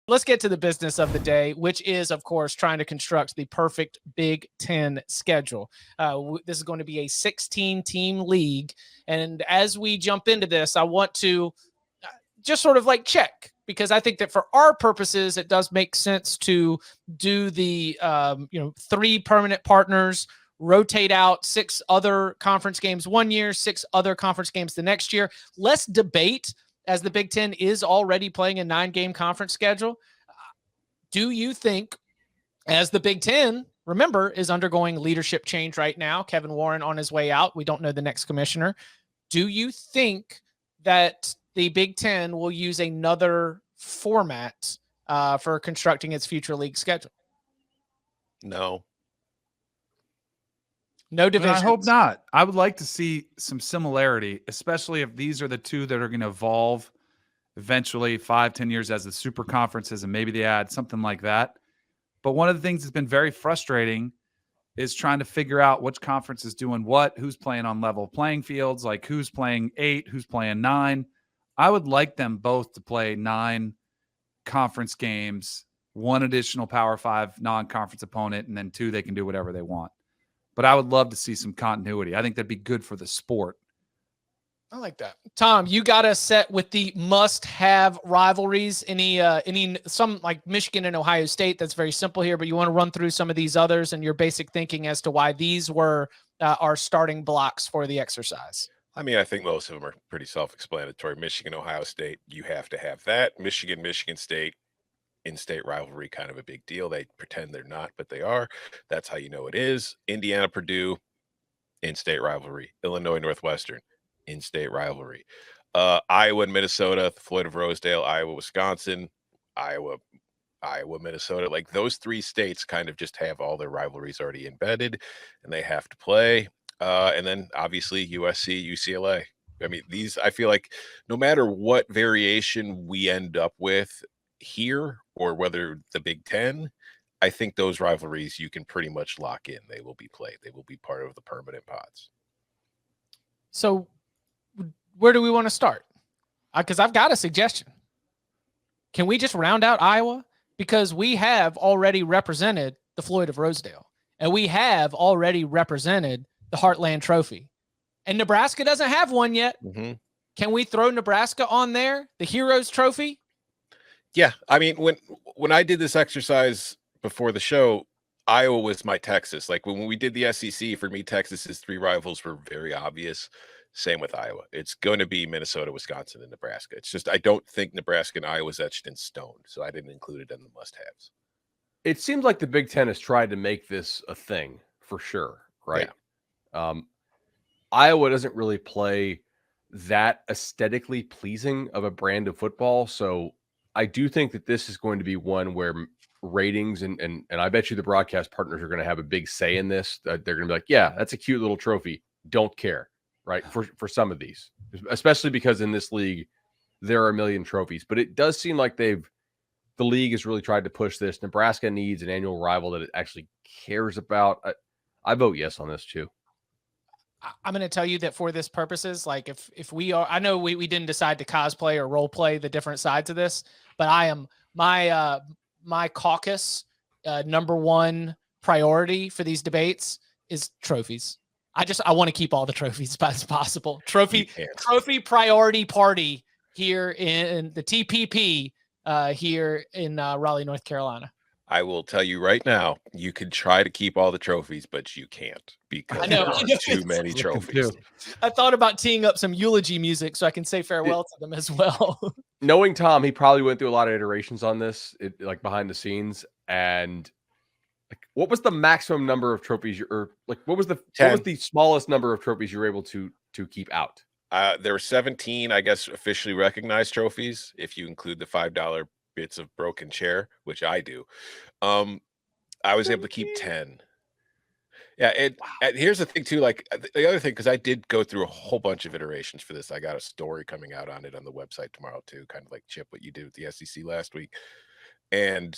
Let's get to the business of the day, which is, of course, trying to construct the perfect Big Ten schedule. This is going to be a 16-team league. And as we jump into this, I want to just sort of like check, because I think that for our purposes, it does make sense to do the 3 permanent partners, rotate out 6 other conference games one year, 6 other conference games the next year. Less debate, as the Big Ten is already playing a 9-game conference schedule. Do you think, as the Big Ten, remember, is undergoing leadership change right now, Kevin Warren on his way out, we don't know the next commissioner, do you think that the Big Ten will use another format for constructing its future league schedule? No. No divisions. I hope not. I would like to see some similarity, especially if these are the 2 that are going to evolve eventually 5-10 years as the super conferences, and maybe they add something like that. But one of the things that's been very frustrating is trying to figure out which conference is doing what, who's playing on level playing fields, like who's playing 8, who's playing 9. I would like them both to play 9 conference games, 1 additional Power 5 non-conference opponent, and then 2 they can do whatever they want. But I would love to see some continuity. I think that'd be good for the sport. I like that. Tom, you got us set with the must-have rivalries. Some like Michigan and Ohio State, that's very simple here, but you want to run through some of these others and your basic thinking as to why these were our starting blocks for the exercise. I mean, I think most of them are pretty self-explanatory. Michigan, Ohio State, you have to have that. Michigan, Michigan State, in-state rivalry, kind of a big deal. They pretend they're not, but they are. That's how you know it is. Indiana, Purdue, in-state rivalry. Illinois, Northwestern, in-state rivalry. Iowa and Minnesota, the Floyd of Rosedale, Iowa, Wisconsin, Iowa, Minnesota. Like those 3 states kind of just have all their rivalries already embedded, and they have to play. And then obviously USC, UCLA. I mean, these, I feel like no matter what variation we end up with here, or whether the Big Ten, I think those rivalries you can pretty much lock in. They will be played. They will be part of the permanent pods. So where do we want to start? Because I've got a suggestion. Can we just round out Iowa? Because we have already represented the Floyd of Rosedale, and we have already represented the Heartland Trophy, and Nebraska doesn't have one yet. Mm-hmm. Can we throw Nebraska on there, the Heroes Trophy? Yeah, I mean, when I did this exercise before the show, Iowa was my Texas. Like when we did the SEC, for me, Texas's 3 rivals were very obvious. Same with Iowa. It's going to be Minnesota, Wisconsin, and Nebraska. It's just I don't think Nebraska and Iowa is etched in stone, so I didn't include it in the must-haves. It seems like the Big Ten has tried to make this a thing for sure, right? Yeah. Iowa doesn't really play that aesthetically pleasing of a brand of football, so I do think that this is going to be one where ratings and I bet you the broadcast partners are going to have a big say in this. They're going to be like, yeah, that's a cute little trophy. Don't care, right? For some of these, especially because in this league, there are a million trophies. But it does seem like the league has really tried to push this. Nebraska needs an annual rival that it actually cares about. I vote yes on this too. I'm going to tell you that for this purposes, like if we are, I know we didn't decide to cosplay or role play the different sides of this, but I am my caucus number 1 priority for these debates is trophies. I want to keep all the trophies as possible. Trophy priority party here in the TPP here in Raleigh, North Carolina. I will tell you right now, you could try to keep all the trophies, but you can't because there are too many trophies. I thought about teeing up some eulogy music so I can say farewell to them as well. Knowing Tom, he probably went through a lot of iterations on this, like behind the scenes. And like, what was the maximum number of trophies, what was the smallest number of trophies you were able to keep out? There were 17, I guess, officially recognized trophies, if you include the $5 bits of broken chair, which I do. I was able to keep 10. Yeah, and here's the thing too, like the other thing, because I did go through a whole bunch of iterations for this. I got a story coming out on it on the website tomorrow too, kind of like Chip, what you did with the SEC last week. And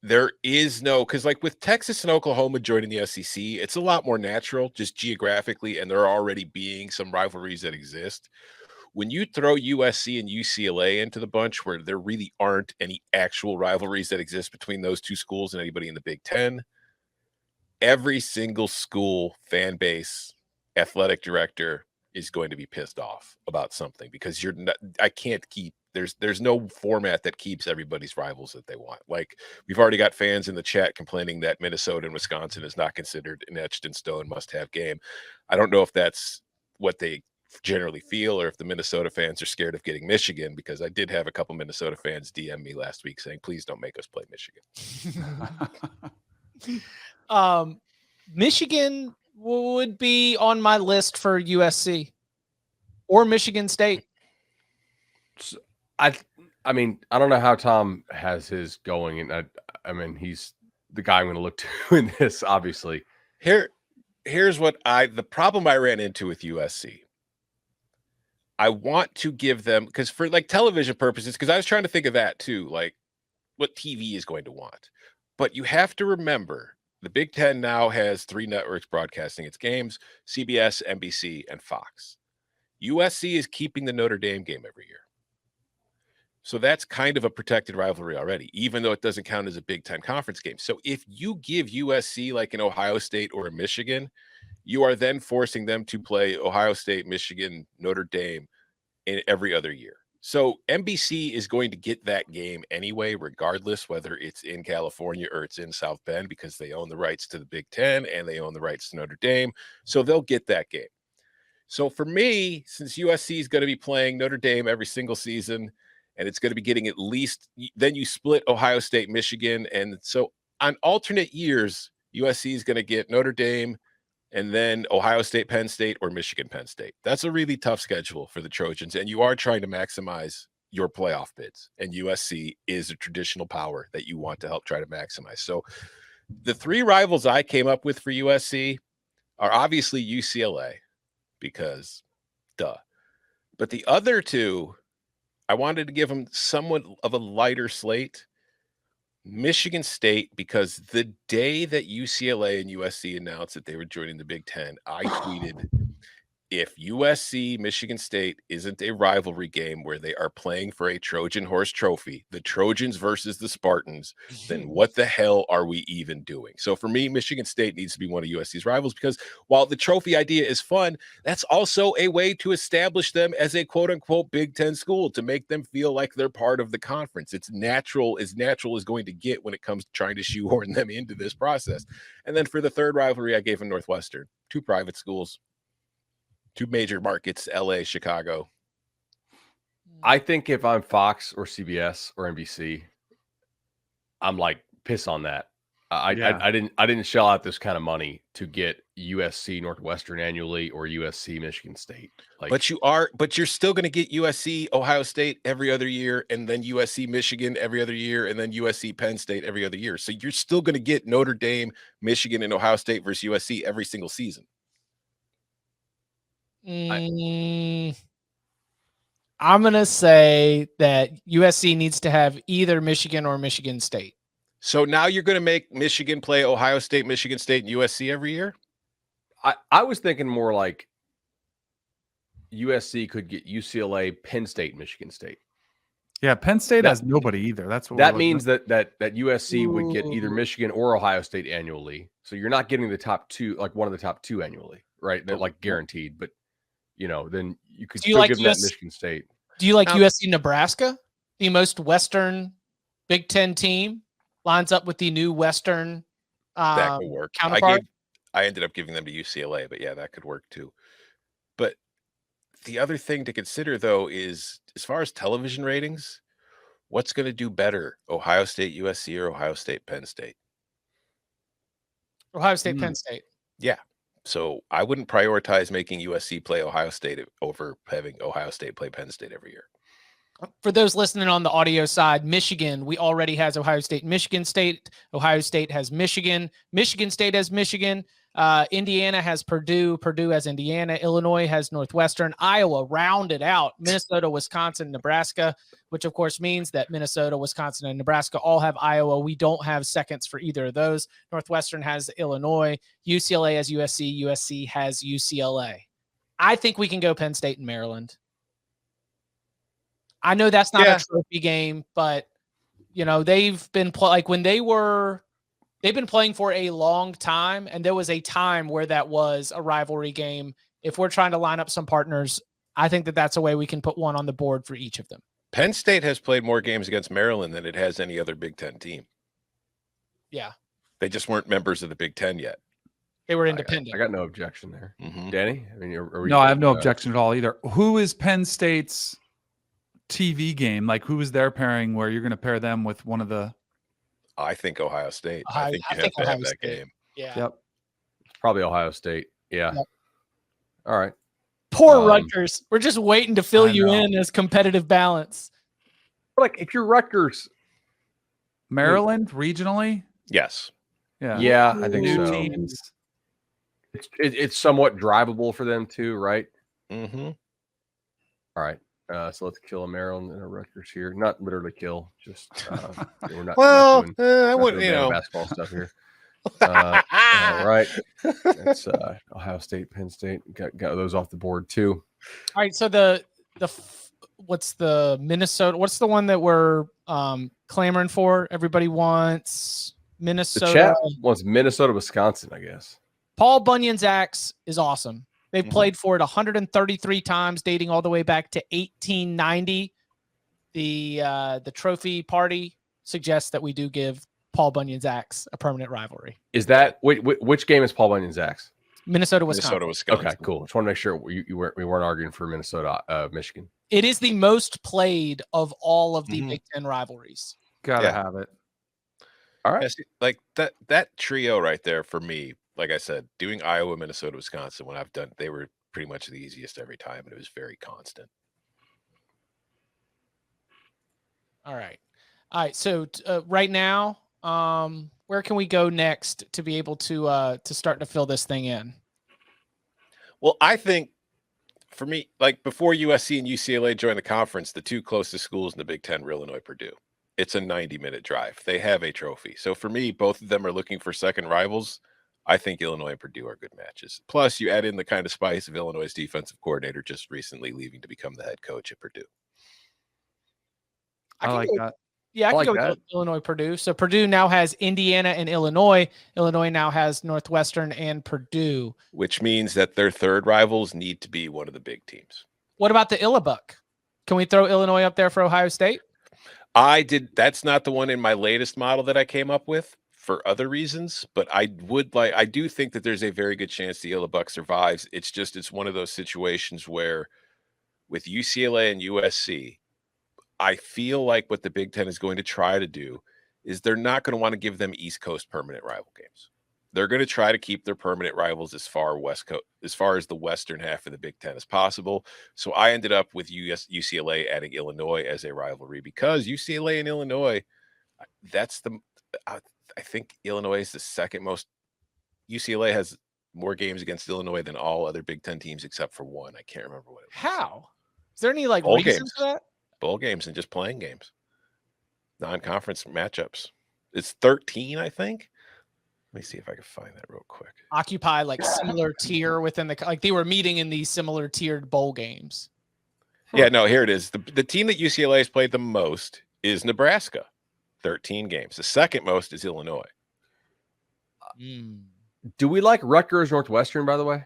there is no, because like with Texas and Oklahoma joining the SEC, it's a lot more natural just geographically, and there are already being some rivalries that exist. when you throw USC and UCLA into the bunch where there really aren't any actual rivalries that exist between those two schools and anybody in the Big Ten, every single school fan base, athletic director is going to be pissed off about something because I can't keep there's no format that keeps everybody's rivals that they want. Like we've already got fans in the chat complaining that Minnesota and Wisconsin is not considered an etched in stone must-have game. I don't know if that's what they generally feel or if the Minnesota fans are scared of getting Michigan, because I did have a couple Minnesota fans DM me last week saying, please don't make us play Michigan. Michigan would be on my list for USC or Michigan State. I mean, I don't know how Tom has his going, and I mean, he's the guy I'm going to look to in this. Obviously, here's what the problem I ran into with USC. I want to give them, because for like television purposes, because I was trying to think of that too, like what TV is going to want. But you have to remember, the Big Ten now has 3 networks broadcasting its games: CBS, NBC, and Fox. USC is keeping the Notre Dame game every year. So that's kind of a protected rivalry already, even though it doesn't count as a Big Ten conference game. So if you give USC like an Ohio State or a Michigan, you are then forcing them to play Ohio State, Michigan, Notre Dame in every other year. So NBC is going to get that game anyway, regardless whether it's in California or it's in South Bend, because they own the rights to the Big Ten and they own the rights to Notre Dame. So they'll get that game. So for me, since USC is going to be playing Notre Dame every single season, and it's going to be getting at least, then you split Ohio State, Michigan. And so on alternate years, USC is going to get Notre Dame and then Ohio State, Penn State, or Michigan, Penn State. That's a really tough schedule for the Trojans. And you are trying to maximize your playoff bids. And USC is a traditional power that you want to help try to maximize. So the 3 rivals I came up with for USC are obviously UCLA, because duh. But the other 2, I wanted to give them somewhat of a lighter slate. Michigan State, because the day that UCLA and USC announced that they were joining the Big Ten, I tweeted, if USC Michigan State isn't a rivalry game where they are playing for a Trojan horse trophy, the Trojans versus the Spartans, then what the hell are we even doing? So for me, Michigan State needs to be one of USC's rivals, because while the trophy idea is fun, that's also a way to establish them as a quote unquote Big Ten school, to make them feel like they're part of the conference. It's natural as going to get when it comes to trying to shoehorn them into this process. And then for the third rivalry, I gave them Northwestern, 2 private schools, 2 major markets, LA, Chicago. I think if I'm Fox or CBS or NBC, I'm like, piss on that. I didn't shell out this kind of money to get USC Northwestern annually or USC Michigan State. Like, but you're still going to get USC Ohio State every other year, and then USC Michigan every other year, and then USC Penn State every other year. So you're still going to get Notre Dame, Michigan, and Ohio State versus USC every single season. I'm going to say that USC needs to have either Michigan or Michigan State. So now you're going to make Michigan play Ohio State, Michigan State, and USC every year? I was thinking more like USC could get UCLA, Penn State, Michigan State. Yeah, Penn State has nobody either. That's what that means that USC would get either Michigan or Ohio State annually. So you're not getting the top 2, like one of the top 2 annually, right? They're like guaranteed, but then you could still give them that Michigan State. Do you like USC Nebraska? The most Western Big Ten team lines up with the new Western that could work. Counterpart. I ended up giving them to UCLA, but yeah, that could work too. But the other thing to consider, though, is as far as television ratings, what's going to do better, Ohio State, USC, or Ohio State, Penn State? Ohio State, Penn State. Yeah. So I wouldn't prioritize making USC play Ohio State over having Ohio State play Penn State every year. For those listening on the audio side, Michigan, we already has Ohio State, Michigan State. Ohio State has Michigan. Michigan State has Michigan. Indiana has Purdue. Purdue has Indiana. Illinois has Northwestern. Iowa rounded out Minnesota, Wisconsin, Nebraska, which of course means that Minnesota, Wisconsin, and Nebraska all have Iowa. We don't have seconds for either of those. Northwestern has Illinois. UCLA has USC. USC has UCLA. I think we can go Penn State and Maryland. I know that's not Yeah. a trophy game, but you know, they've been they've been playing for a long time, and there was a time where that was a rivalry game. If we're trying to line up some partners, I think that that's a way we can put one on the board for each of them. Penn State has played more games against Maryland than it has any other Big Ten team. Yeah. They just weren't members of the Big Ten yet. They were independent. I got no objection there. Danny? I mean, are we No, I have no objection at all either. Who is Penn State's TV game? Like, who is their pairing where you're going to pair them with one of the... I think Ohio State. I think you have to have that game. Yeah. Yep. It's probably Ohio State. Yeah. Yep. All right. Poor Rutgers. We're just waiting to fill you know. in as competitive balance. Like, if you're Rutgers, Maryland regionally? Yes. yeah, I think New so. teams. It's somewhat drivable for them too, right? Mm-hmm. All right. So let's kill a Maryland and a Rutgers here. Not literally kill, just we're not. Well, not doing, I not wouldn't, doing you know. basketball stuff here. All right. That's Ohio State, Penn State. Got those off the board too. All right. So what's the Minnesota? What's the one that we're clamoring for? Everybody wants Minnesota. The chat wants Minnesota, Wisconsin, I guess. Paul Bunyan's axe is awesome. They've played for it 133 times, dating all the way back to 1890. The trophy party suggests that we do give Paul Bunyan's axe a permanent rivalry. Is that which game is Paul Bunyan's axe? Minnesota, Wisconsin. Wisconsin. Okay, cool. Just want to make sure we weren't arguing for Minnesota, Michigan. It is the most played of all of the Big Ten rivalries. Gotta have it. All right. Yeah, see, like that trio right there for me, like I said, doing Iowa, Minnesota, Wisconsin, when I've done, they were pretty much the easiest every time, and it was very constant. All right. So right now, where can we go next to be able to start to fill this thing in? Well, I think for me, like before USC and UCLA joined the conference, the two closest schools in the Big Ten were Illinois, Purdue. It's a 90-minute drive. They have a trophy. So for me, both of them are looking for second rivals. I think Illinois and Purdue are good matches. Plus, you add in the kind of spice of Illinois' defensive coordinator just recently leaving to become the head coach at Purdue. I like that. Yeah, I I can like go that. with Illinois, Purdue. So Purdue now has Indiana and Illinois. Illinois now has Northwestern and Purdue. Which means that their third rivals need to be one of the big teams. What about the Illabuck? Can we throw Illinois up there for Ohio State? That's not the one in my latest model that I came up with for other reasons, but I do think that there's a very good chance the Illabuck survives. It's one of those situations where with UCLA and USC, I feel like what the Big Ten is going to try to do is they're not going to want to give them East Coast permanent rival games. They're going to try to keep their permanent rivals as far as the western half of the Big Ten as possible. So I ended up with UCLA adding Illinois as a rivalry because UCLA and Illinois, I think Illinois is the second most. UCLA has more games against Illinois than all other Big Ten teams except for one. I can't remember what it was. How? Is there any Bowl reason games. for that? Bowl games and just playing games. Non-conference matchups. It's 13, I think. Let me see if I can find that real quick. Occupy similar tier within they were meeting in these similar tiered bowl games. Yeah, no, here it is. The team that UCLA has played the most is Nebraska, 13 games. The second most is Illinois. Do we like Rutgers, Northwestern, by the way?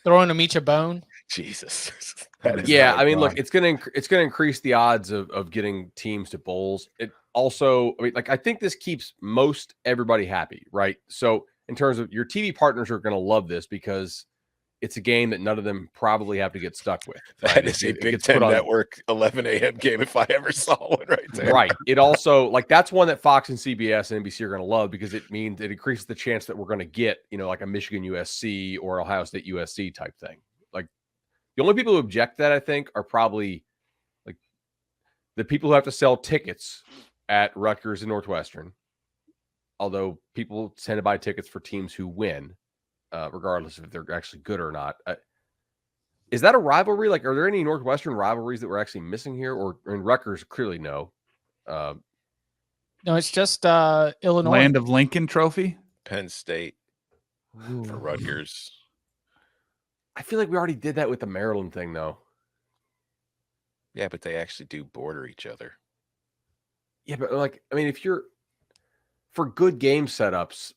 Throwing them each a bone. Jesus. Yeah, I mean, look, it's gonna increase the odds of getting teams to bowls. It also, I think this keeps most everybody happy, right? So in terms of your TV partners are gonna love this because it's a game that none of them probably have to get stuck with. Right? That is a Big Ten Network 11 a.m. game if I ever saw one right there. Right. It also that's one that Fox and CBS and NBC are going to love because it means it increases the chance that we're going to get, like a Michigan USC or Ohio State USC type thing. Like the only people who object to that, I think, are probably like the people who have to sell tickets at Rutgers and Northwestern. Although people tend to buy tickets for teams who win. Regardless of if they're actually good or not. Is that a rivalry? Like, are there any Northwestern rivalries that we're actually missing here? Or in Rutgers, clearly no. No, it's just Illinois. Land of Lincoln trophy. Penn State for Rutgers. I feel like we already did that with the Maryland thing, though. Yeah, but they actually do border each other. Yeah, but like, I mean, if you're for good game setups,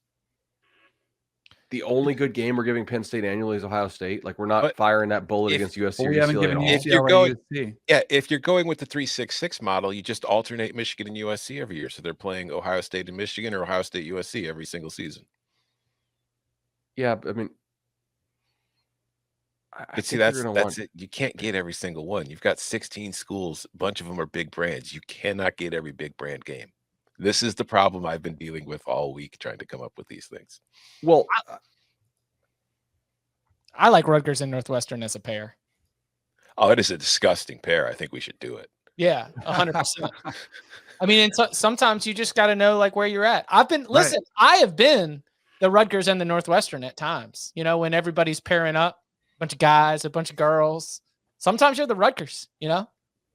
the only good game we're giving Penn State annually is Ohio State. Like, we're not But firing that bullet if- against USC Well, or we haven't UCLA given at all. If you're UCLA going- USC. Yeah, if you're going with the 3-6-6 model, you just alternate Michigan and USC every year. So they're playing Ohio State and Michigan or Ohio State USC every single season. Yeah, but I mean, But see, that's it. You can't get every single one. You've got 16 schools. A bunch of them are big brands. You cannot get every big brand game. This is the problem I've been dealing with all week trying to come up with these things. Well, I like Rutgers and Northwestern as a pair. Oh, it is a disgusting pair. I think we should do it. Yeah, 100%. I mean, and sometimes you just got to know like where you're at. Listen, I have been the Rutgers and the Northwestern at times, you know, when everybody's pairing up, a bunch of guys, a bunch of girls. Sometimes you're the Rutgers, you know,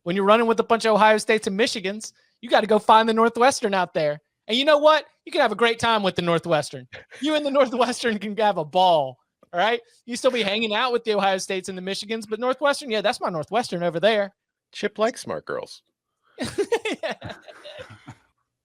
when you're running with a bunch of Ohio States and Michigans, you got to go find the Northwestern out there. And you know what? You can have a great time with the Northwestern. You and the Northwestern can have a ball. All right. You still be hanging out with the Ohio States and the Michigans, but Northwestern, yeah, that's my Northwestern over there. Chip likes smart girls.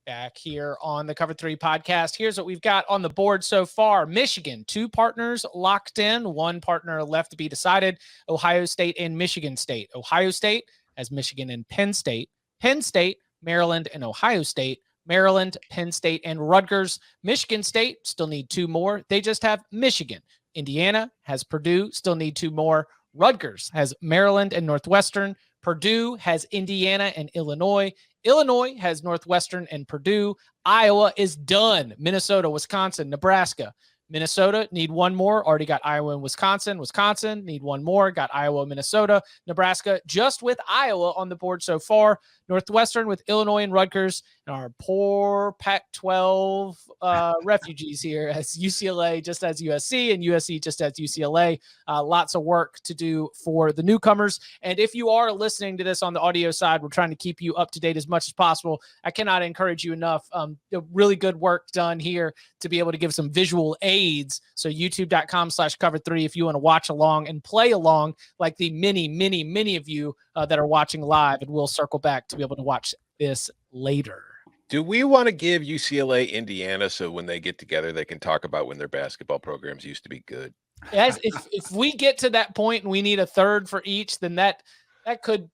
Back here on the Cover 3 podcast. Here's what we've got on the board so far. Michigan, 2 partners locked in, 1 partner left to be decided. Ohio State and Michigan State. Ohio State has Michigan and Penn State. Penn State, Maryland and Ohio State. Maryland, Penn State, and Rutgers. Michigan State still need 2 more. They just have Michigan. Indiana has Purdue, still need 2 more. Rutgers has Maryland and Northwestern. Purdue has Indiana and Illinois. Illinois has Northwestern and Purdue. Iowa is done. Minnesota, Wisconsin, Nebraska. Minnesota need 1 more. Already got Iowa and Wisconsin. Wisconsin need 1 more. Got Iowa, Minnesota. Nebraska just with Iowa on the board so far. Northwestern with Illinois and Rutgers. And our poor Pac-12 refugees here as UCLA just as USC and USC just as UCLA. Lots of work to do for the newcomers. And if you are listening to this on the audio side, we're trying to keep you up to date as much as possible. I cannot encourage you enough. Really good work done here to be able to give some visual aids. So youtube.com/cover3 if you want to watch along and play along like the many of you that are watching live, and we'll circle back to be able to watch this later. Do we want to give UCLA Indiana so when they get together, they can talk about when their basketball programs used to be good? As if we get to that point and we need a third for each, then that could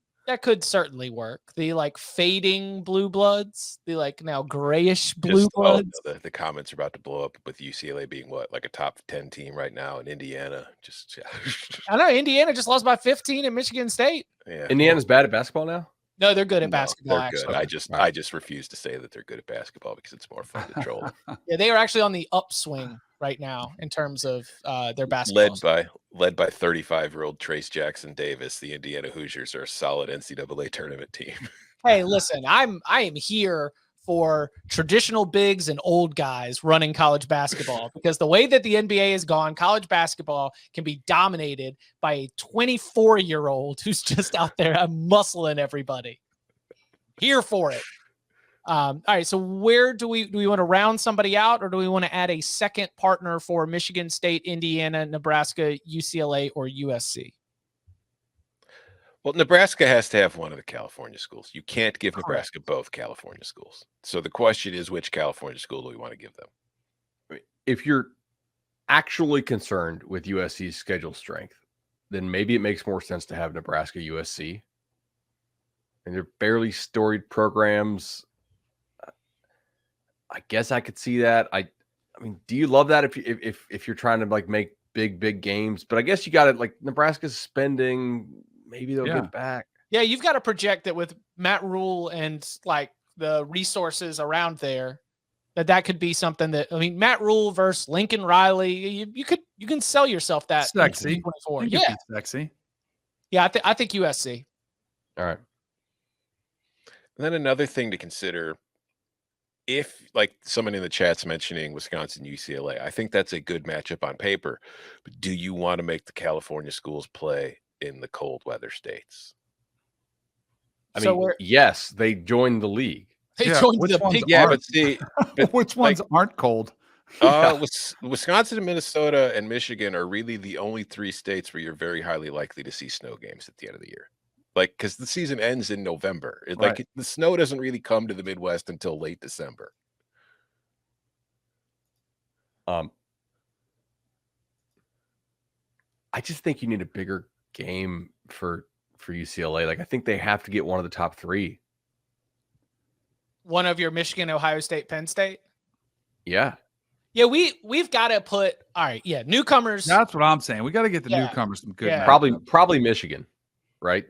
certainly work. The like fading blue bloods, the like now grayish blue bloods. The comments are about to blow up with UCLA being what, like a top 10 team right now, and Indiana just I know Indiana just lost by 15 at Michigan State. yeah. Indiana's bad at basketball now. No, they're good at No, basketball. they're good. Actually. I just refuse to say that they're good at basketball because it's more fun to troll. Yeah, they are actually on the upswing right now in terms of their basketball. Led by 35-year-old Trace Jackson Davis, the Indiana Hoosiers are a solid NCAA tournament team. Hey, listen, I am here for traditional bigs and old guys running college basketball because the way that the NBA has gone, college basketball can be dominated by a 24-year-old who's just out there muscling everybody. Here for it. All right, so where do we want to round somebody out, or do we want to add a second partner for Michigan State, Indiana, Nebraska, UCLA, or USC? Well, Nebraska has to have one of the California schools. You can't give Nebraska both California schools. So the question is, which California school do we want to give them? If you're actually concerned with USC's schedule strength, then maybe it makes more sense to have Nebraska USC. And they're barely storied programs. I guess I could see that. I mean, do you love that if you're trying to like make big games? But I guess you got to like Nebraska's spending. Maybe they'll get back. Yeah, you've got to project that with Matt Rule and like the resources around there, that could be something that, I mean, Matt Rule versus Lincoln Riley, you can sell yourself that sexy. In 2024. Yeah, sexy. Yeah, I think USC. All right. And then another thing to consider, if like someone in the chat's mentioning Wisconsin, UCLA, I think that's a good matchup on paper. But do you want to make the California schools play in the cold weather states? I mean, yes, they joined the league. They joined the big. Yeah, but see, which ones aren't cold? Wisconsin and Minnesota and Michigan are really the only 3 states where you're very highly likely to see snow games at the end of the year. Like, because the season ends in November. Right. The snow doesn't really come to the Midwest until late December. I just think you need a bigger game for UCLA. Like, I think they have to get one of the top 3. One of your Michigan, Ohio State, Penn State. Yeah. Yeah, we've got to put all right. Yeah, newcomers. That's what I'm saying. We got to get the Yeah. newcomers some good. Yeah. Probably Michigan, right?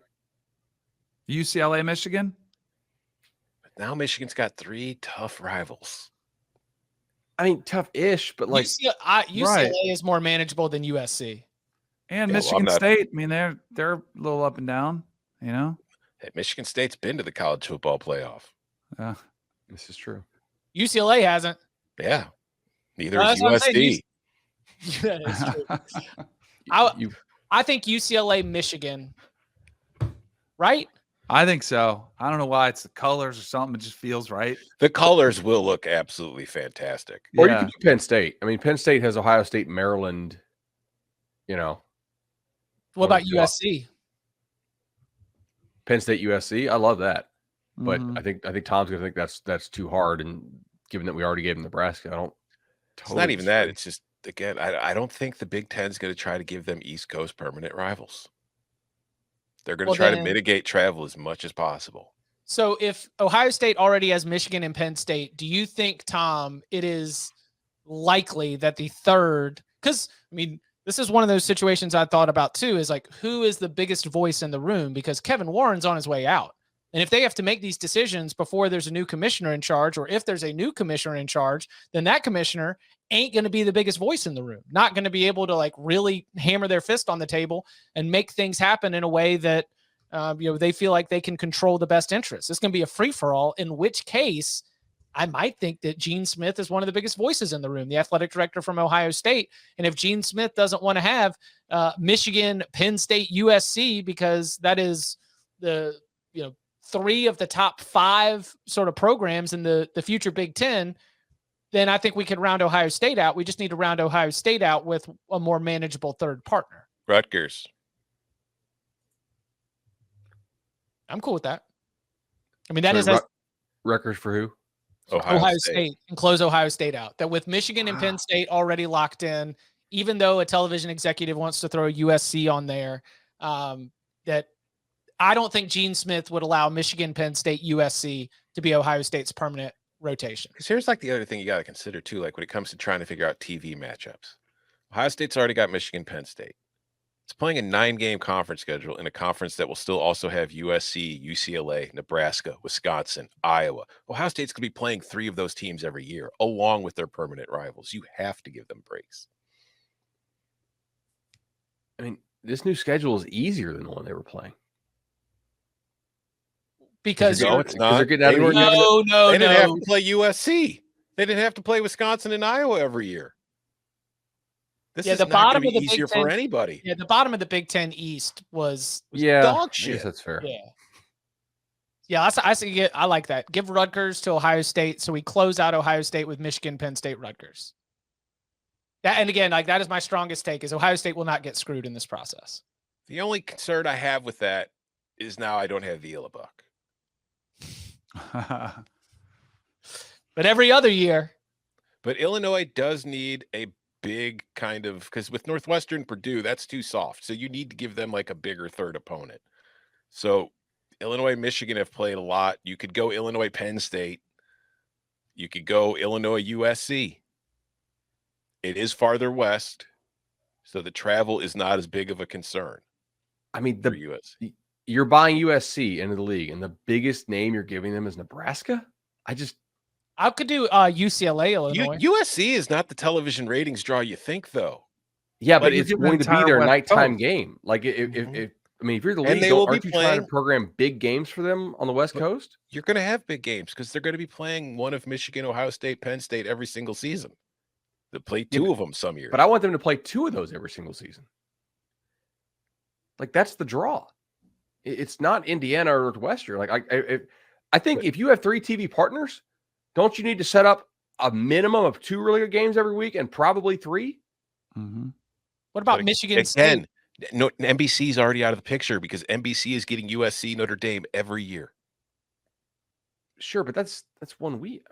UCLA, Michigan. But now Michigan's got 3 tough rivals. I mean, tough-ish, but like UCLA is more manageable than USC. And Yeah, well, Michigan I'm not- State. I mean, they're a little up and down. You know. Hey, Michigan State's been to the college football playoff. this is true. UCLA hasn't. Yeah. Neither No, is that's what I'm saying. USD. That is true. You I think UCLA, Michigan. Right? I think so. I don't know why it's the colors or something. It just feels right. The colors will look absolutely fantastic. Or you Yeah. could do Penn State. I mean, Penn State has Ohio State, Maryland, you know. What about Yeah. USC? Penn State, USC. I love that. But Mhm. I think Tom's gonna think that's too hard. And given that we already gave him Nebraska, I don't It's totally not even that. disagree. It's just, again, I don't think the Big Ten's going to try to give them East Coast permanent rivals. They're going to Well, try to then- mitigate travel as much as possible. So if Ohio State already has Michigan and Penn State, do you think, Tom, it is likely that the third, because I mean, this is one of those situations I thought about too, is like, who is the biggest voice in the room? Because Kevin Warren's on his way out. And if they have to make these decisions before there's a new commissioner in charge, or if there's a new commissioner in charge, then that commissioner ain't going to be the biggest voice in the room, not going to be able to like really hammer their fist on the table and make things happen in a way that, they feel like they can control the best interests. It's going to be a free-for-all, in which case I might think that Gene Smith is one of the biggest voices in the room, the athletic director from Ohio State. And if Gene Smith doesn't want to have Michigan, Penn State, USC, because that is the, 3 of the top 5 sort of programs in the future Big Ten, then I think we could round Ohio State out. We just need to round Ohio State out with a more manageable third partner. Rutgers. I'm cool with that. I mean, that So is as Rutgers for who? Ohio State and close Ohio State out. That with Michigan and Penn State already locked in, even though a television executive wants to throw USC on there, that I don't think Gene Smith would allow Michigan, Penn State, USC to be Ohio State's permanent rotation. Because here's like the other thing you got to consider too, like when it comes to trying to figure out TV matchups. Ohio State's already got Michigan, Penn State. It's playing a 9-game conference schedule in a conference that will still also have USC, UCLA, Nebraska, Wisconsin, Iowa. Ohio State's going to be playing 3 of those teams every year, along with their permanent rivals. You have to give them breaks. I mean, this new schedule is easier than the one they were playing. Because No, it's not. They're getting out of They didn't have no. to play USC. They didn't have to play Wisconsin and Iowa every year. This Yeah, is the not bottom going to of be the Big easier Ten- for anybody. Yeah, the bottom of the Big Ten East was dog I shit. guess that's fair. Yeah. I like that. Give Rutgers to Ohio State, so we close out Ohio State with Michigan, Penn State, Rutgers. That, and again, like that is my strongest take, is Ohio State will not get screwed in this process. The only concern I have with that is now I don't have the Illabuck. But every other year, But Illinois does need a big kind of, because with Northwestern, Purdue, that's too soft. So you need to give them like a bigger third opponent. So Illinois, Michigan have played a lot. You could go Illinois, Penn State. You could go Illinois, USC. It is farther west, so the travel is not as big of a concern I mean, for USC. you're buying USC into the league, and the biggest name you're giving them is Nebraska. I could do UCLA, Illinois. USC is not the television ratings draw you think, though. Yeah, Like, but you it's give the going to be entire their West nighttime Coast. game. Like, if I mean, if you're the And league, they will be aren't you trying to playing- program big games for them on the West But- Coast? You're going to have big games because they're going to be playing one of Michigan, Ohio State, Penn State every single season. They play 2 of them some years. But I want them to play 2 of those every single season. Like, that's the draw. It's not Indiana or Northwestern. Like, I think if you have 3 TV partners, don't you need to set up a minimum of 2 really good games every week and probably 3? Mm-hmm. What about But Michigan again, State? No, NBC is already out of the picture because NBC is getting USC Notre Dame every year. Sure, but that's 1 week.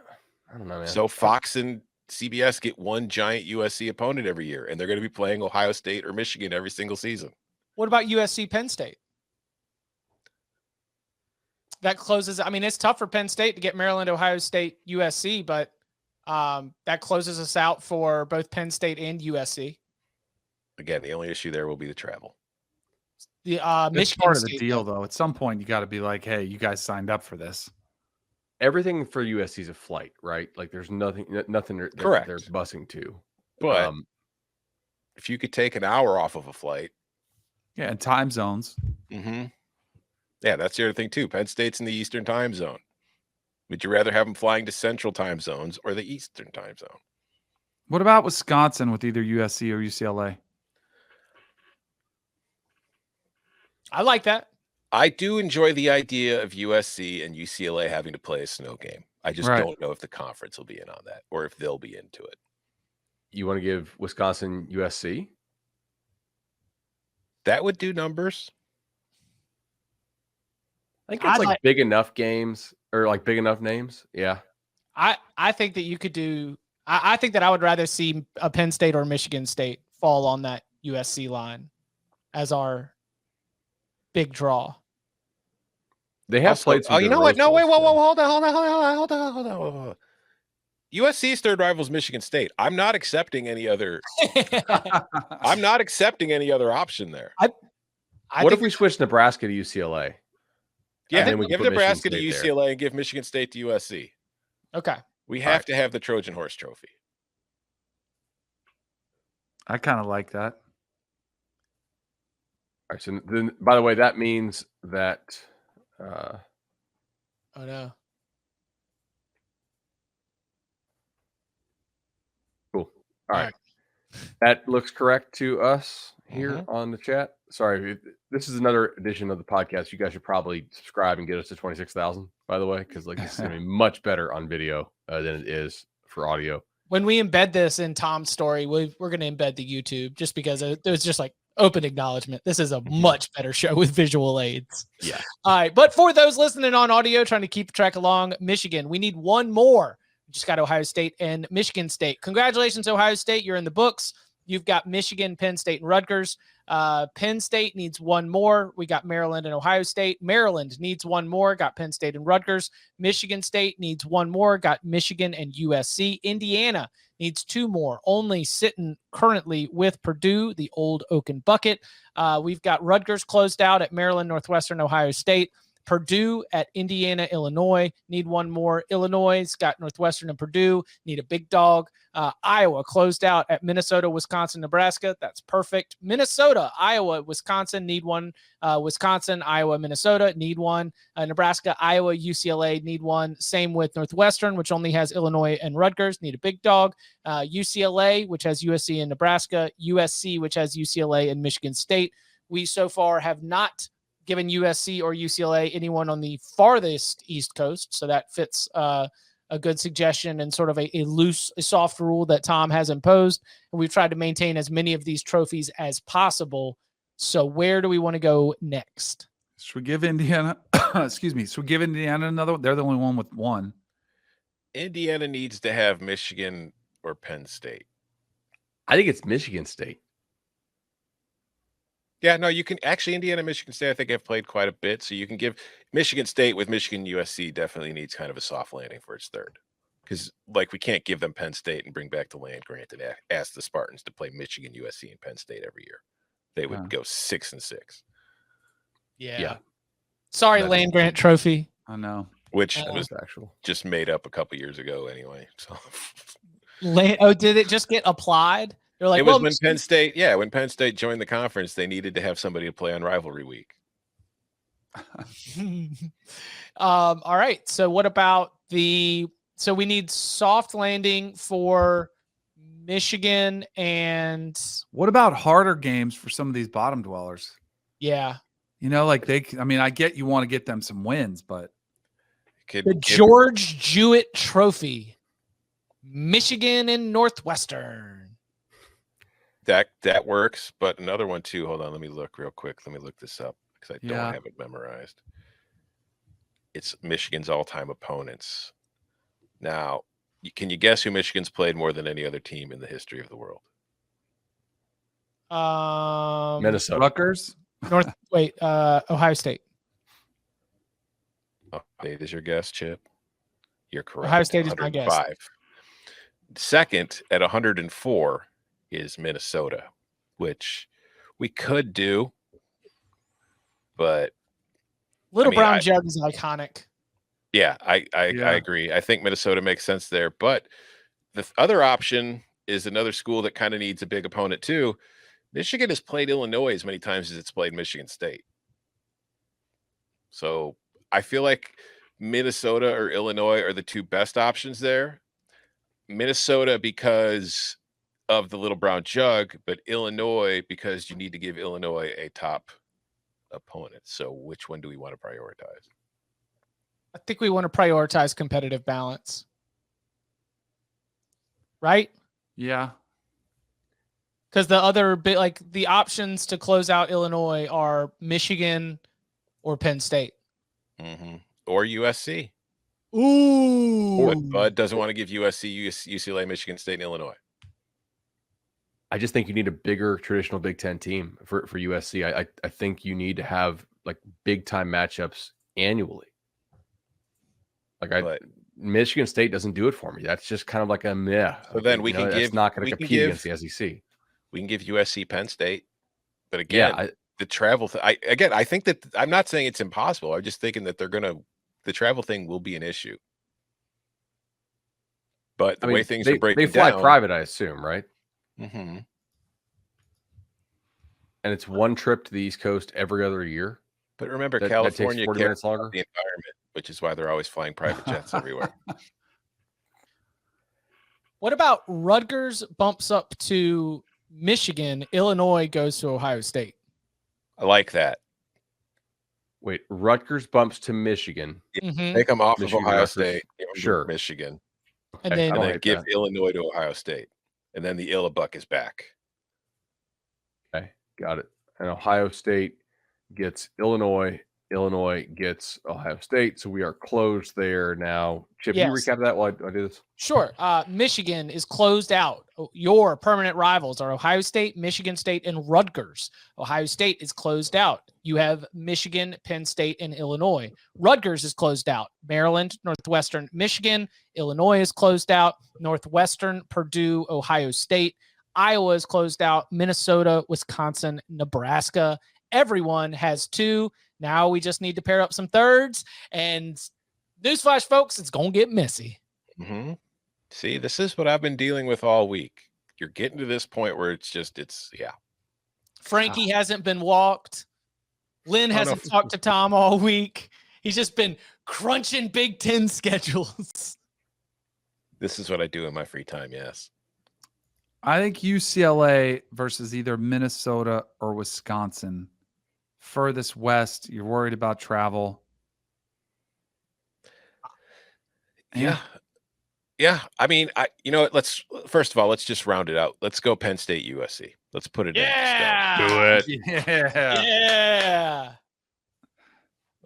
I don't know, man. So Fox and CBS get one giant USC opponent every year, and they're going to be playing Ohio State or Michigan every single season. What about USC Penn State? That closes. I mean, it's tough for Penn State to get Maryland, Ohio State, USC, but that closes us out for both Penn State and USC. Again, the only issue there will be the travel. The It's Michigan part of the State, deal, though. At some point, you got to be like, hey, you guys signed up for this. Everything for USC is a flight, right? Like there's nothing Correct. they're busing to. But if you could take an hour off of a flight. Yeah, and time zones. Mm-hmm. Yeah, that's the other thing, too. Penn State's in the Eastern time zone. Would you rather have them flying to Central time zones or the Eastern time zone? What about Wisconsin with either USC or UCLA? I like that. I do enjoy the idea of USC and UCLA having to play a snow game. I just don't know if the conference will be in on that or if they'll be into it. You want to give Wisconsin USC? That would do numbers. I think it's like big enough games or like big enough names. Yeah. I think that you could do. I think that I would rather see a Penn State or Michigan State fall on that USC line as our big draw. They have played some. Oh, you know what? No, wait, whoa, hold on. USC's third rival is Michigan State. I'm not accepting any other. I'm not accepting any other option there. What if we switch Nebraska to UCLA? Yeah, then we give Nebraska to UCLA and give Michigan State to USC. Okay. We have to have the Trojan Horse Trophy. I kind of like that. All right. So then, by the way, that means that. Oh no. Cool. All right. That looks correct to us here on the chat. Sorry, this is another edition of the podcast. You guys should probably subscribe and get us to 26,000, by the way, because like this is going to be much better on video than it is for audio. When we embed this in Tom's story, we're going to embed the YouTube just because it was just like open acknowledgement. This is a much better show with visual aids. Yeah. All right. But for those listening on audio, trying to keep track along, Michigan, we need one more. We just got Ohio State and Michigan State. Congratulations, Ohio State. You're in the books. You've got Michigan, Penn State, and Rutgers. Penn State needs one more. We got Maryland and Ohio State. Maryland needs one more. Got Penn State and Rutgers. Michigan State needs one more. Got Michigan and USC. Indiana needs two more. Only sitting currently with Purdue, the old Oaken Bucket. We've got Rutgers closed out at Maryland, Northwestern, Ohio State. Purdue at Indiana, Illinois, need one more. Illinois got Northwestern and Purdue, need a big dog. Iowa closed out at Minnesota, Wisconsin, Nebraska. That's perfect. Minnesota, Iowa, Wisconsin, need one. Wisconsin, Iowa, Minnesota, need one. Nebraska, Iowa, UCLA, need one. Same with Northwestern, which only has Illinois and Rutgers, need a big dog. UCLA, which has USC and Nebraska. USC, which has UCLA and Michigan State. We so far have not given USC or UCLA anyone on the farthest East Coast. So that fits a good suggestion and sort of a soft rule that Tom has imposed. And we've tried to maintain as many of these trophies as possible. So where do we want to go next? Should we give Indiana, excuse me, should we give Indiana another one? They're the only one with one. Indiana needs to have Michigan or Penn State. I think it's Michigan State. Yeah, no, you can actually Indiana, Michigan State, I think have played quite a bit. So you can give Michigan State with Michigan USC definitely needs kind of a soft landing for its third. Because like we can't give them Penn State and bring back the land grant and ask the Spartans to play Michigan, USC, and Penn State every year. They would go 6-6. Yeah. Sorry, land grant trophy. I know. Which was just made up a couple years ago anyway. So did it just get applied? They're like, it was when Penn State, when Penn State joined the conference, they needed to have somebody to play on rivalry week. All right. So what about so we need soft landing for Michigan and what about harder games for some of these bottom dwellers? Yeah. You know, like I get you want to get them some wins, but the George Jewett Trophy, Michigan and Northwestern. That works, but another one too. Hold on, let me look real quick. Let me look this up because I don't Yeah. have it memorized. It's Michigan's all-time opponents. Now, can you guess who Michigan's played more than any other team in the history of the world? Minnesota. Rutgers. Ohio State. State is your guess, Chip. You're correct. Ohio State is my guess. 105. Second at 104 is Minnesota, which we could do, but Little Brown Jug is iconic. Yeah, I agree. I think Minnesota makes sense there, but the other option is another school that kind of needs a big opponent too. Michigan has played Illinois as many times as it's played Michigan State. So I feel like Minnesota or Illinois are the two best options there. Minnesota because of the Little Brown Jug, but Illinois because you need to give Illinois a top opponent. So which one do we want to prioritize? I think we want to prioritize competitive balance. Right? Yeah. Because the other bit, like the options to close out Illinois are Michigan or Penn State. Mm-hmm. Or USC. Ooh. But Bud doesn't want to give USC, UCLA, Michigan State, and Illinois. I just think you need a bigger traditional Big Ten team for USC. I think you need to have like big time matchups annually. Like Michigan State doesn't do it for me. That's just kind of like a meh. So then we can give. It's not going to compete against the SEC. We can give USC Penn State, but again, the travel. I think that I'm not saying it's impossible. I'm just thinking that the travel thing will be an issue. But the way things are breaking down, they fly private, I assume, right? Mm-hmm. And it's one trip to the East Coast every other year. But remember, California that takes 40 minutes longer. The environment, which is why they're always flying private jets everywhere. What about Rutgers bumps up to Michigan, Illinois goes to Ohio State? I like that. Wait, Rutgers bumps to Michigan. Mm-hmm. Take them off Michigan, of Ohio Rutgers, State. Sure. Michigan. And then give Illinois to Ohio State. And then the Illabuck is back. Okay, got it. And Ohio State gets Illinois. Illinois gets Ohio State. So we are closed there now. Chip, Yes. can you recap that while I do this? Sure. Michigan is closed out. Your permanent rivals are Ohio State, Michigan State, and Rutgers. Ohio State is closed out. You have Michigan, Penn State, and Illinois. Rutgers is closed out. Maryland, Northwestern, Michigan. Illinois is closed out. Northwestern, Purdue, Ohio State. Iowa is closed out. Minnesota, Wisconsin, Nebraska. Everyone has two. Now we just need to pair up some thirds. And newsflash, folks, it's going to get messy. Mm-hmm. See, this is what I've been dealing with all week. You're getting to this point where yeah. Frankie hasn't been walked. Lynn hasn't talked to Tom all week. He's just been crunching Big Ten schedules. This is what I do in my free time, yes. I think UCLA versus either Minnesota or Wisconsin. Furthest west, you're worried about travel. Yeah. I mean, let's first of all, let's just round it out. Let's go Penn State, USC. Let's put it in. Do it. Yeah.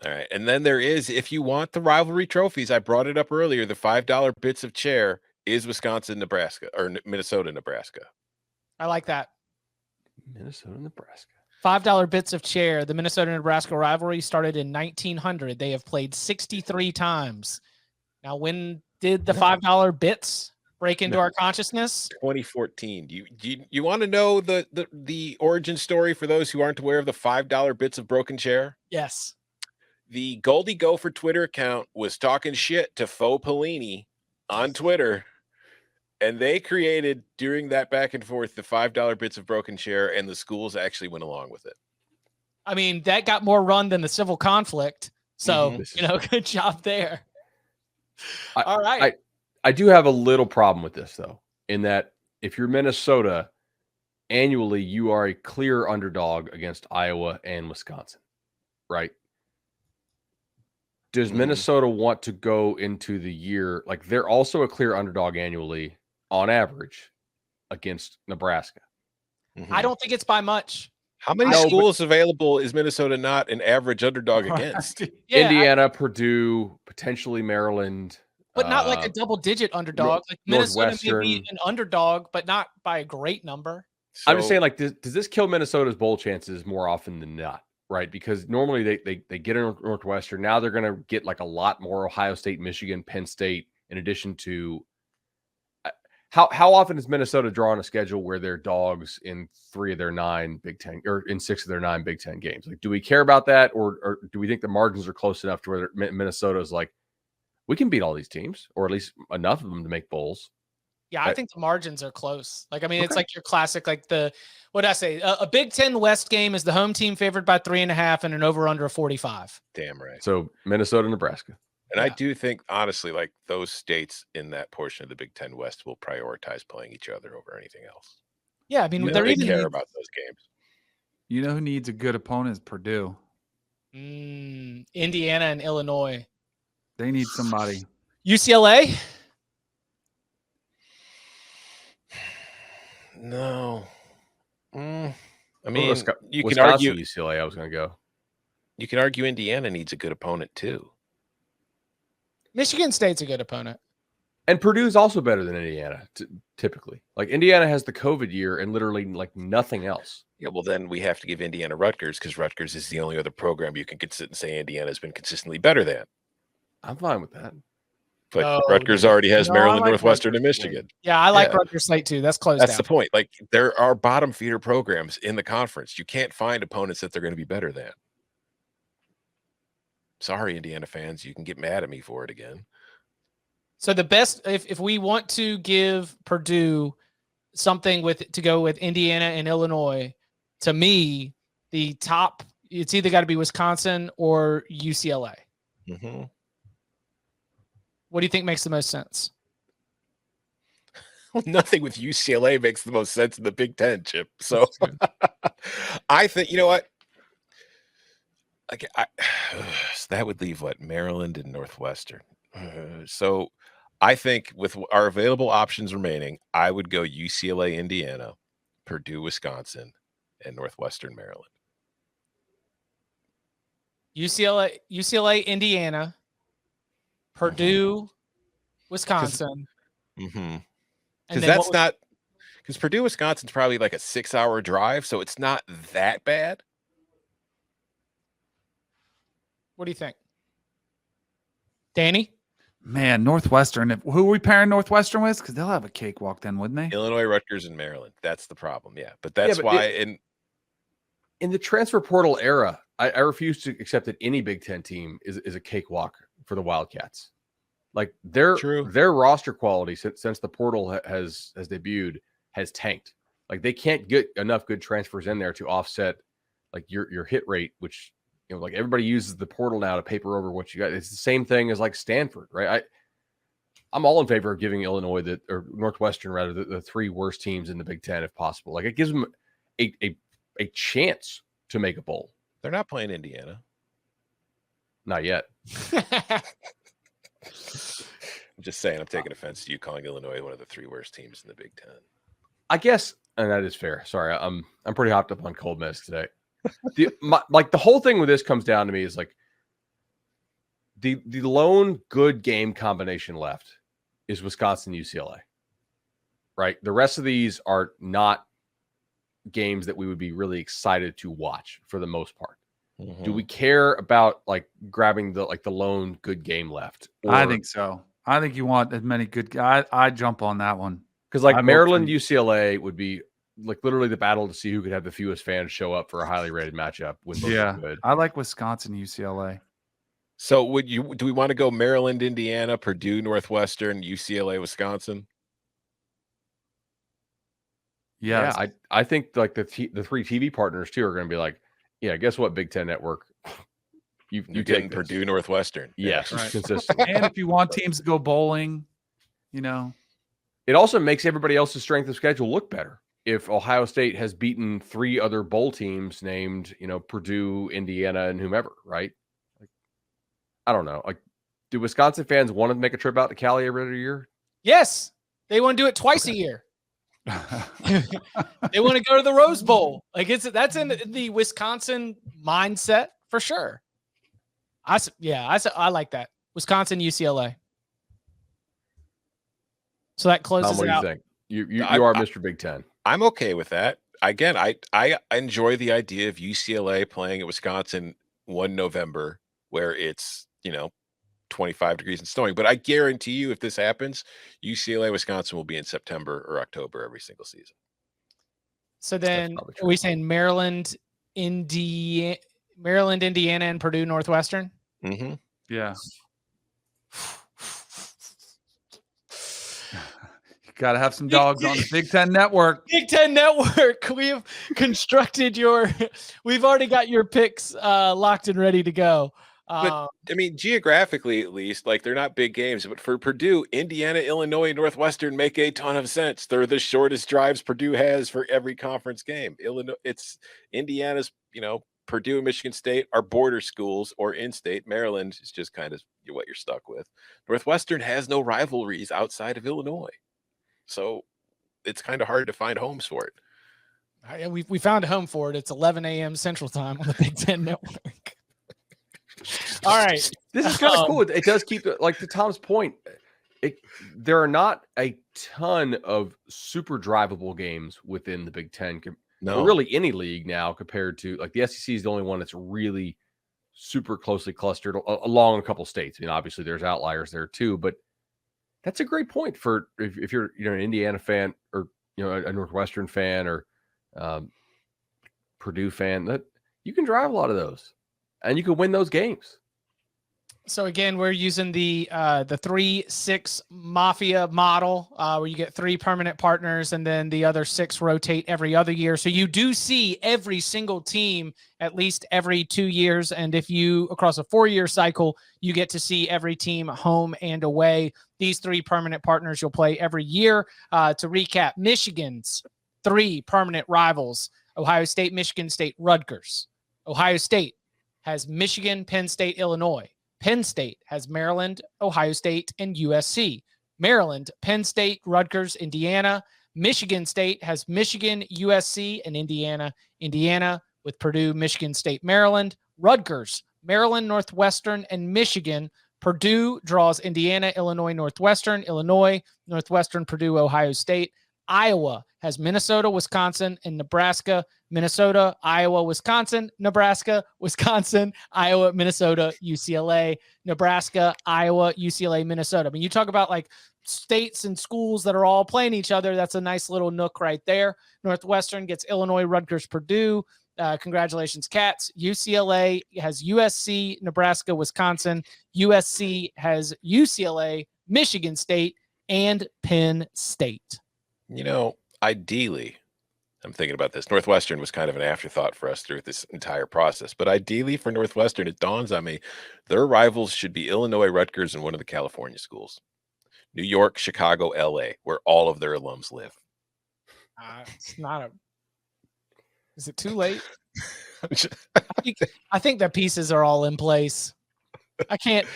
All right. And then there is, if you want the rivalry trophies, I brought it up earlier, the $5 bits of chair is Wisconsin, Nebraska, or Minnesota, Nebraska. I like that. Minnesota, Nebraska. $5 bits of chair. The Minnesota-Nebraska rivalry started in 1900. They have played 63 times. Now, when did the $5 bits break into our consciousness? 2014. You want to know the origin story for those who aren't aware of the $5 bits of broken chair? Yes. The Goldie Gopher Twitter account was talking shit to Faux Pellini on Twitter. And they created, during that back and forth, the $5 bits of broken chair, and the schools actually went along with it. I mean, that got more run than the civil conflict. So, good job there. All right. I do have a little problem with this, though, in that if you're Minnesota, annually you are a clear underdog against Iowa and Wisconsin, right? Does Minnesota want to go into the year, like they're also a clear underdog annually on average against Nebraska? I don't think it's by much. How many No, but- schools available is Minnesota not an average underdog against? Yeah, Indiana, Purdue, potentially Maryland, but not like a double-digit underdog. Like Minnesota may be Northwestern. an underdog, but not by a great number. I'm just So- saying, like, does this kill Minnesota's bowl chances more often than not? Right? Because normally they get a Northwestern. Now they're going to get like a lot more Ohio State, Michigan, Penn State, in addition to how often is Minnesota drawing a schedule where they're dogs in 3 of their 9 Big Ten or in 6 of their 9 Big Ten games? Like, do we care about that, or do we think the margins are close enough to where Minnesota's like, we can beat all these teams, or at least enough of them to make bowls? Yeah, I think the margins are close. Like, I mean, it's like your classic, like what did I say? A Big Ten West game is the home team favored by 3.5 and an over/under of 45. Damn right. So Minnesota, Nebraska. And I do think, honestly, like those states in that portion of the Big Ten West will prioritize playing each other over anything else. Yeah, I mean, You know, they're They even care about those games. You know who needs a good opponent is Purdue. Indiana and Illinois. They need somebody. UCLA. No. I Or mean, you can Wisconsin, argue UCLA. I was going to go. you can argue Indiana needs a good opponent too. Michigan State's a good opponent. And Purdue's also better than Indiana, typically. Like, Indiana has the COVID year and literally like nothing else. Yeah, well, then we have to give Indiana Rutgers because Rutgers is the only other program you can sit and say Indiana has been consistently better than. I'm fine with that. But No. Rutgers already has No, I Maryland, like Northwestern, and Rutgers. Michigan. Yeah, I like Yeah. Rutgers Slate too. That's closed That's down. the point. Like, there are bottom feeder programs in the conference. You can't find opponents that they're going to be better than. Sorry, Indiana fans. You can get mad at me for it again. So the best, if we want to give Purdue something to go with Indiana and Illinois, to me, the top, it's either got to be Wisconsin or UCLA. Mm-hmm. What do you think makes the most sense? Nothing with UCLA makes the most sense in the Big Ten, Chip. So I think, you know what? Like, so that would leave what, Maryland and Northwestern. So I think with our available options remaining, I would go UCLA, Indiana, Purdue, Wisconsin, and Northwestern, Maryland. UCLA, Indiana, Purdue, Wisconsin. Mm-hmm. And Because then that's not because Purdue, Wisconsin's probably like a 6-hour drive, so it's not that bad. what do you think? Danny? Man, Northwestern. Who are we pairing Northwestern with? Because they'll have a cakewalk then, wouldn't they? Illinois, Rutgers, and Maryland. That's the problem. Yeah, but that's but why. In the transfer portal era, I refuse to accept that any Big Ten team is a cakewalk for the Wildcats. Like, their roster quality since the portal has debuted has tanked. Like, they can't get enough good transfers in there to offset like your hit rate, which, you know, like, everybody uses the portal now to paper over what you got. It's the same thing as like Stanford, right? I'm all in favor of giving Illinois or Northwestern rather the 3 worst teams in the Big Ten if possible. Like, it gives them a chance to make a bowl. They're not playing Indiana. Not yet. I'm just saying, I'm taking offense to you calling Illinois one of the 3 worst teams in the Big Ten. I guess, and that is fair. Sorry, I'm pretty hopped up on Cold Miss today. The whole thing with this comes down to me is like the lone good game combination left is Wisconsin UCLA. Right, the rest of these are not games that we would be really excited to watch for the most part. Mm-hmm. Do we care about like grabbing the lone good game left? I think so. I think you want as many good. I jump on that one because like I'm Maryland open. UCLA would be like literally the battle to see who could have the fewest fans show up for a highly rated matchup. When both are good. I like Wisconsin UCLA. So do we want to go Maryland, Indiana, Purdue, Northwestern, UCLA, Wisconsin? Yes. Yeah, I think like the 3 TV partners too are going to be like, yeah, guess what, Big Ten Network, you You're take getting this. Purdue, Northwestern. Yes, Right. consistently. And if you want teams to go bowling, you know, It also makes everybody else's strength of schedule look better. If Ohio State has beaten 3 other bowl teams named, you know, Purdue, Indiana, and whomever, right? Like, I don't know. Like, do Wisconsin fans want to make a trip out to Cali every other year? Yes. They want to do it twice a year. They want to go to the Rose Bowl. Like that's in the Wisconsin mindset for sure. I like that. Wisconsin, UCLA. So that closes Tom, what it do you out. think? You are Mr. Big Ten. I'm okay with that. Again, I enjoy the idea of UCLA playing at Wisconsin 1 November where it's, 25 degrees and snowing. But I guarantee you, if this happens, UCLA, Wisconsin will be in September or October every single season. So then are we saying Maryland, Indiana, and Purdue Northwestern? Mm-hmm. Yeah. Got to have some dogs on the Big Ten Network. Big Ten Network. We've constructed we've already got your picks locked and ready to go. But I mean, geographically, at least, like they're not big games. But for Purdue, Indiana, Illinois, Northwestern make a ton of sense. They're the shortest drives Purdue has for every conference game. It's Indiana's, Purdue and Michigan State are border schools or in-state. Maryland is just kind of what you're stuck with. Northwestern has no rivalries outside of Illinois. So it's kind of hard to find homes for it. We found a home for it. It's 11 a.m. Central Time on the Big Ten Network. All right. This is kind of cool. It does keep, like to Tom's point, there are not a ton of super drivable games within the Big Ten. No. Or really any league now compared to, like, the SEC is the only one that's really super closely clustered along a couple states. I mean, obviously there's outliers there too, but that's a great point for if you're an Indiana fan or a Northwestern fan or Purdue fan, that you can drive a lot of those and you can win those games. So again, we're using the 3-6 mafia model where you get 3 permanent partners and then the other 6 rotate every other year. So you do see every single team at least every 2 years. And if you across a 4-year cycle, you get to see every team home and away. These 3 permanent partners you'll play every year. To recap, Michigan's 3 permanent rivals: Ohio State, Michigan State, Rutgers. Ohio State has Michigan, Penn State, Illinois. Penn State has Maryland, Ohio State, and USC. Maryland, Penn State, Rutgers, Indiana. Michigan State has Michigan, USC, and Indiana. Indiana with Purdue, Michigan State, Maryland. Rutgers, Maryland, Northwestern, and Michigan. Purdue draws Indiana, Illinois, Northwestern. Illinois, Northwestern, Purdue, Ohio State. Iowa has Minnesota, Wisconsin, and Nebraska. Minnesota, Iowa, Wisconsin, Nebraska, Wisconsin, Iowa, Minnesota, UCLA, Nebraska, Iowa, UCLA, Minnesota. I mean, you talk about like states and schools that are all playing each other. That's a nice little nook right there. Northwestern gets Illinois, Rutgers, Purdue. Congratulations, Cats. UCLA has USC, Nebraska, Wisconsin. USC has UCLA, Michigan State, and Penn State. Ideally, I'm thinking about this. Northwestern was kind of an afterthought for us through this entire process. But ideally for Northwestern, it dawns on me, their rivals should be Illinois, Rutgers, and one of the California schools. New York, Chicago, LA, where all of their alums live. It's not is it too late? I think the pieces are all in place. I can't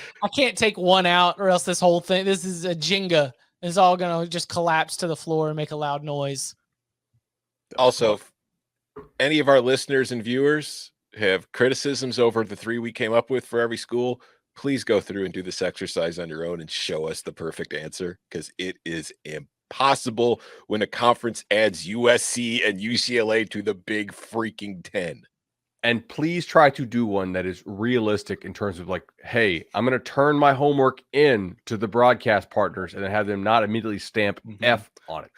take one out or else this whole thing, this is a Jenga. It's all going to just collapse to the floor and make a loud noise. Also, if any of our listeners and viewers have criticisms over the 3 we came up with for every school, please go through and do this exercise on your own and show us the perfect answer, because it is impossible when a conference adds USC and UCLA to the Big freaking 10. And please try to do one that is realistic in terms of like, hey, I'm going to turn my homework in to the broadcast partners and then have them not immediately stamp F on it.